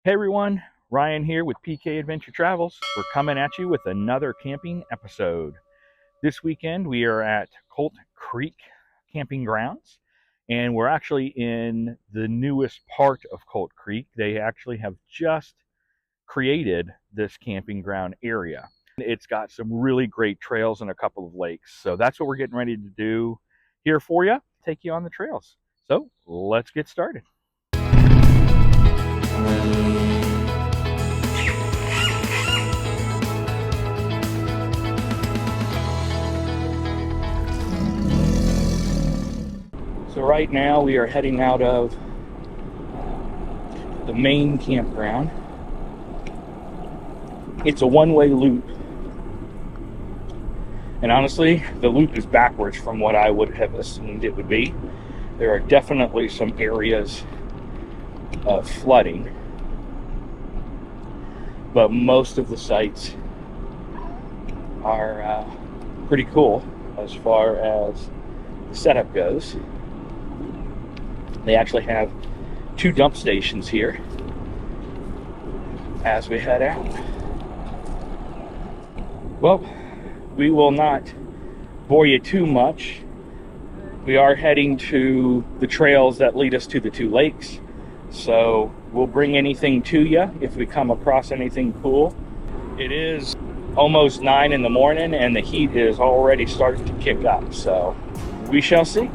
Hey everyone, Ryan here with PK Adventure Travels. We're coming at you with another camping episode. This weekend we are at Colt Creek Camping Grounds, and we're actually in the newest part of Colt Creek. They actually have just created this camping ground area. It's got some really great trails and a couple of lakes. So that's what we're getting ready to do here for you, take you on the trails. So let's get started. So right now we are heading out of the main campground. It's a one-way loop. And honestly, the loop is backwards from what I would have assumed it would be. There are definitely some areas of flooding, but most of the sites are pretty cool as far as the setup goes. They actually have 2 dump stations here as we head out. Well, we will not bore you too much. We are heading to the trails that lead us to the 2 lakes. So we'll bring anything to you if we come across anything cool. It is almost 9 in the morning and the heat is already starting to kick up. So we shall see.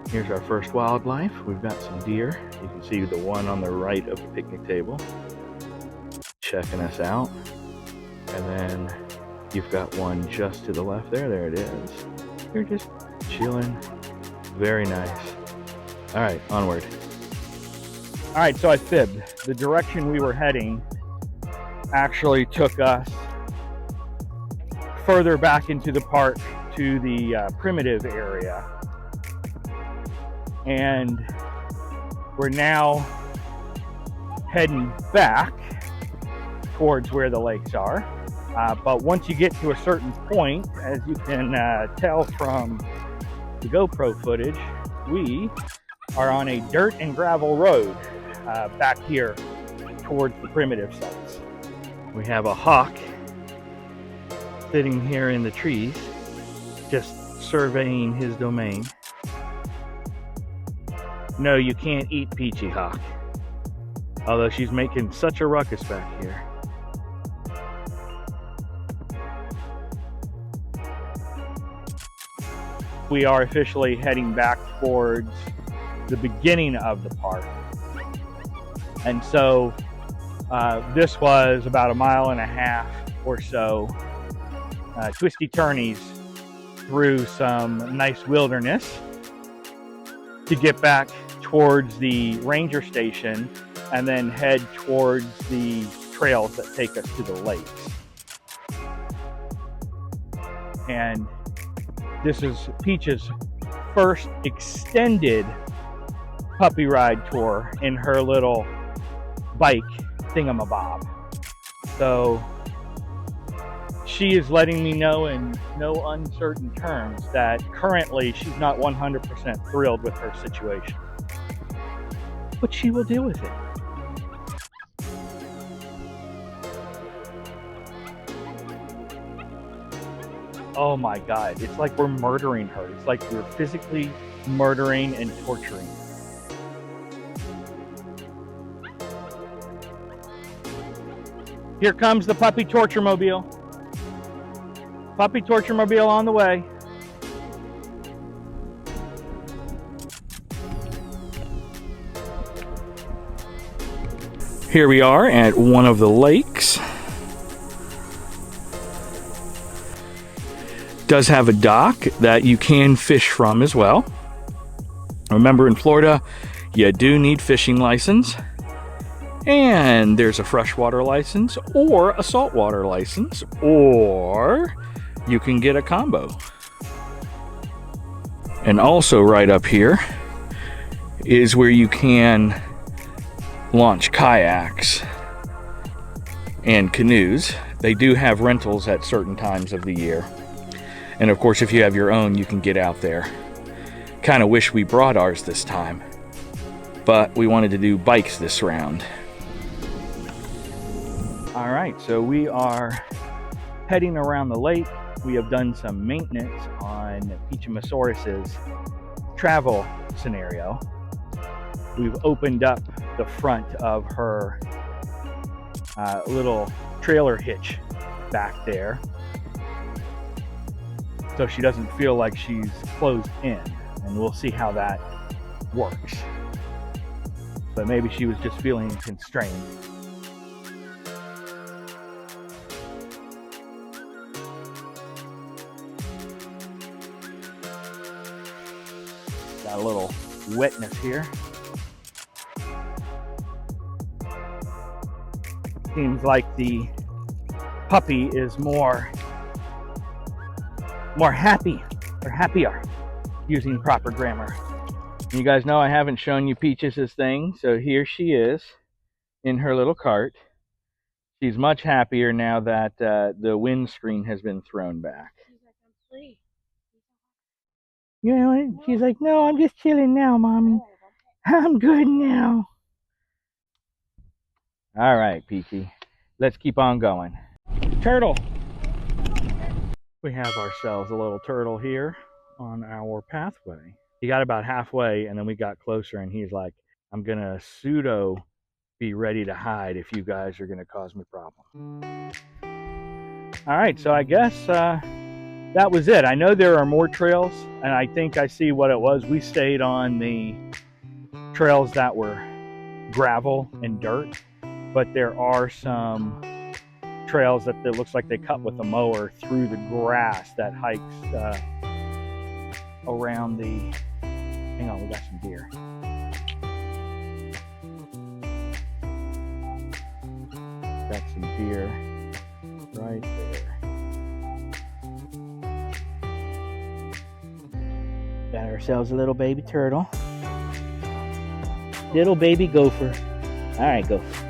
Here's our first wildlife. We've got some deer. You can see the one on the right of the picnic table checking us out. And then you've got one just to the left there. There it is. They're just chilling. Very nice. All right, onward. All right, so I fibbed. The direction we were heading actually took us further back into the park to the primitive area. And we're now heading back towards where the lakes are. But once you get to a certain point, as you can tell from the GoPro footage, we are on a dirt and gravel road back here towards the primitive sites. We have a hawk sitting here in the trees, just surveying his domain. No, you can't eat Peachy Hawk, although she's making such a ruckus back here. We are officially heading back towards the beginning of the park. And so this was about 1.5 miles or so, twisty turnies through some nice wilderness to get back towards the ranger station and then head towards the trails that take us to the lakes. And this is Peach's first extended puppy ride tour in her little bike thingamabob. So she is letting me know in no uncertain terms that currently she's not 100% thrilled with her situation. But she will deal with it. Oh my God, it's like we're murdering her. It's like we're physically murdering and torturing her. Here comes the puppy torture mobile. Puppy torture mobile on the way. Here we are at one of the lakes. Does have a dock that you can fish from as well. Remember, in Florida, you do need fishing license. And there's a freshwater license or a saltwater license, or you can get a combo. And also right up here is where you can launch kayaks and canoes. They do have rentals at certain times of the year. And of course, if you have your own, you can get out there. Kind of wish we brought ours this time, but we wanted to do bikes this round. All right, so we are heading around the lake. We have done some maintenance on Peachomosaurus's travel scenario. We've opened up the front of her little trailer hitch back there, so she doesn't feel like she's closed in, and we'll see how that works. But maybe she was just feeling constrained. Got a little wetness here. Seems like the puppy is more happy, or happier, using proper grammar. You guys know I haven't shown you Peaches' thing, so here she is in her little cart. She's much happier now that the windscreen has been thrown back. She's like, I'm free. You know, she's like, no, I'm just chilling now, Mommy. I'm good now. All right, Peachy. Let's keep on going. Turtle. We have ourselves a little turtle here on our pathway. He got about halfway, and then we got closer, and he's like, I'm going to pseudo be ready to hide if you guys are going to cause me problems. All right, so I guess that was it. I know there are more trails, and I think I see what it was. We stayed on the trails that were gravel and dirt, but there are some trails that it looks like they cut with a mower through the grass that hikes around the... Hang on, we got some deer. Got some deer right there. Got ourselves a little baby turtle. Little baby gopher. All right, gopher.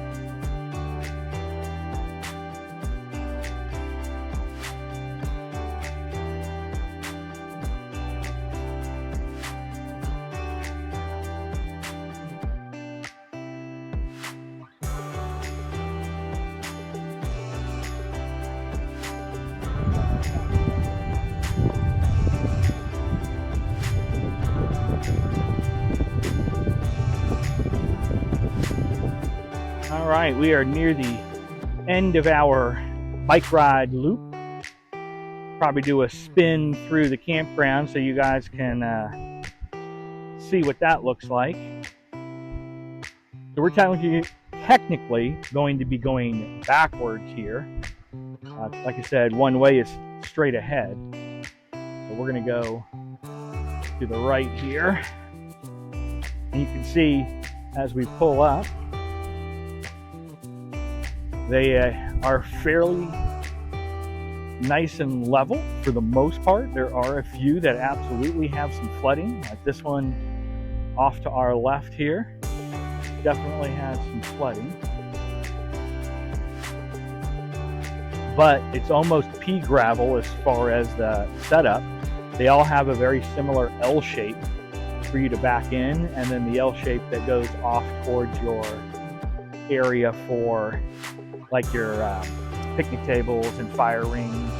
All right, we are near the end of our bike ride loop. Probably do a spin through the campground so you guys can see what that looks like. So we're technically going to be going backwards here. Like I said, one way is straight ahead. So we're gonna go to the right here. And you can see as we pull up, they are fairly nice and level for the most part. There are a few that absolutely have some flooding, like this one off to our left here. Definitely has some flooding. But it's almost pea gravel as far as the setup. They all have a very similar L shape for you to back in, and then the L shape that goes off towards your area for like your picnic tables and fire rings.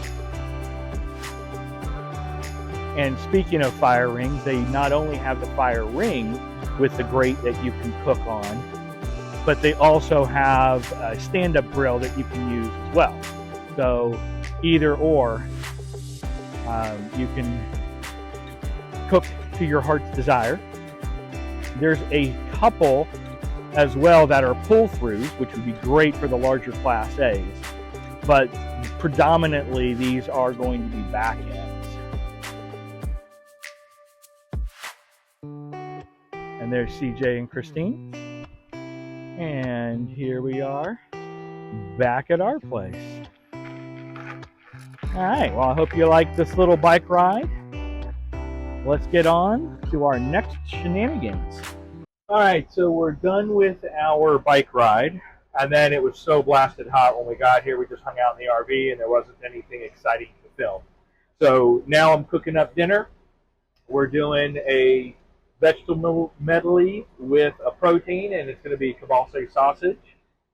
And speaking of fire rings, they not only have the fire ring with the grate that you can cook on, but they also have a stand-up grill that you can use as well. So either or, you can cook to your heart's desire. There's a couple as well that are pull-throughs, which would be great for the larger Class A's, but predominantly these are going to be back ends. And there's CJ and Christine. And here we are back at our place. All right, well, I hope you like this little bike ride. Let's get on to our next shenanigans. All right, so we're done with our bike ride, and then it was so blasted hot when we got here, we just hung out in the RV and there wasn't anything exciting to film. So now I'm cooking up dinner. We're doing a vegetable medley with a protein, and it's going to be kibble sausage.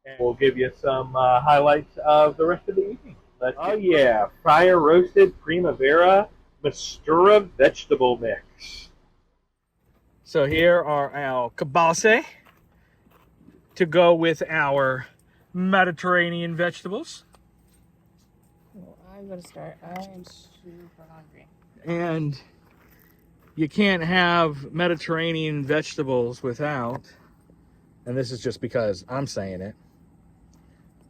And we'll give you some highlights of the rest of the evening. Oh yeah, fire roasted primavera mistura vegetable mix. So here are our kibble to go with our Mediterranean vegetables. Well, I'm going to start. I am super hungry. And you can't have Mediterranean vegetables without, and this is just because I'm saying it,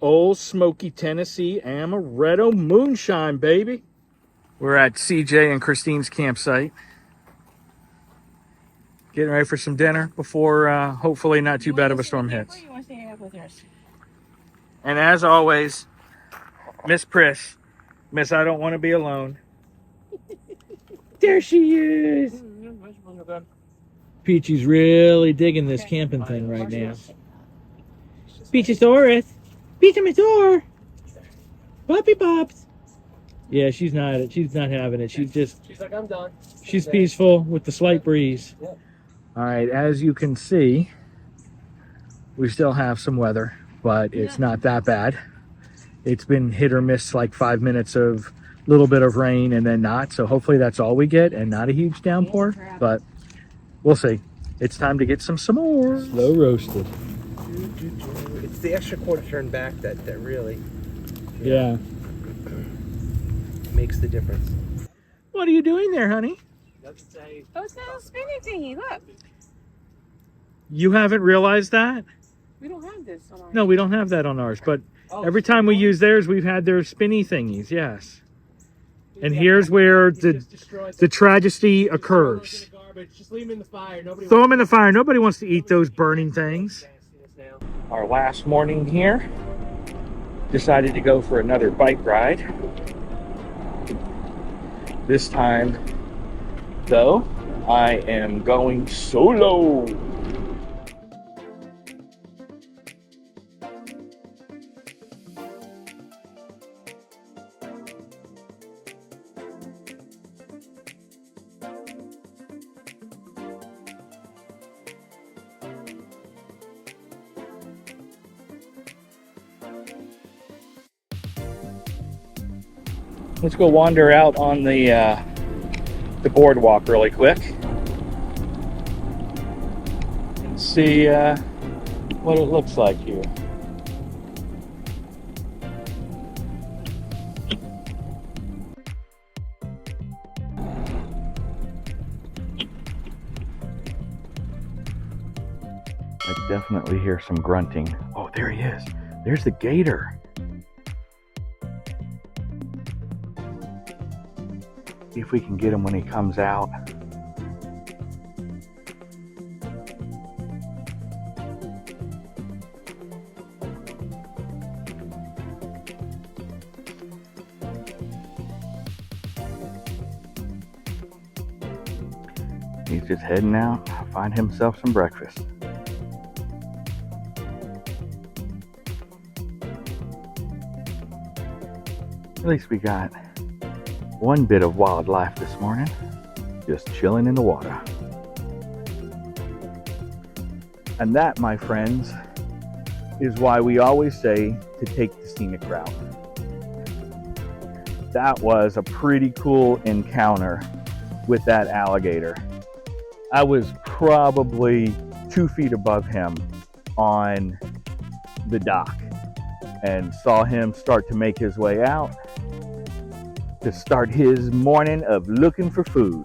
Old Smoky Tennessee Amaretto Moonshine, baby. We're at CJ and Christine's campsite. Getting ready for some dinner before hopefully not too bad of a storm hits. You want to stay up with us? And as always, Miss Priss, Miss I don't want to be alone. There she is. Peachy's really digging this camping thing right now. Peachosaurus. Peachosaur. Puppy pops. Yeah, she's not having it. She's like, I'm done. She's peaceful with the slight breeze. Yep. All right, as you can see, we still have some weather, but it's not that bad. It's been hit or miss, like 5 minutes of a little bit of rain and then not. So hopefully that's all we get and not a huge downpour, but we'll see. It's time to get some s'mores. Slow roasted. It's the extra quarter turn back that really makes the difference. What are you doing there, honey? Oh, it's that little spinning thingy. Look. You haven't realized that? We don't have this on ours. No, we don't have that on ours, but every time we use theirs, we've had their spinny thingies, yes. And here's where the tragedy occurs. Just leave them in the fire. Throw them in the fire. Nobody wants to eat those burning things. Our last morning here, decided to go for another bike ride. This time, though, I am going solo. Let's go wander out on the boardwalk really quick and see what it looks like here. I definitely hear some grunting. Oh, there he is. There's the gator. See if we can get him when he comes out. He's just heading out to find himself some breakfast. At least we got one bit of wildlife this morning, just chilling in the water. And that, my friends, is why we always say to take the scenic route. That was a pretty cool encounter with that alligator. I was probably 2 feet above him on the dock and saw him start to make his way out to start his morning of looking for food.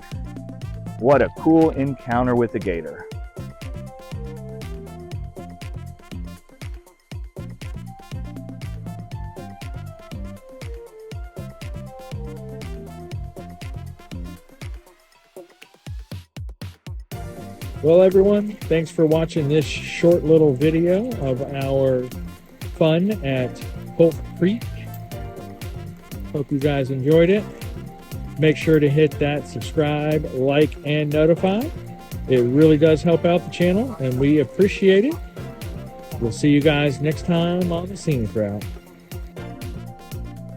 What a cool encounter with the gator. Well, everyone, thanks for watching this short little video of our fun at Colt Creek. Hope you guys enjoyed it. Make sure to hit that subscribe, like, and notify. It really does help out the channel, and we appreciate it. We'll see you guys next time on the Scenic Route.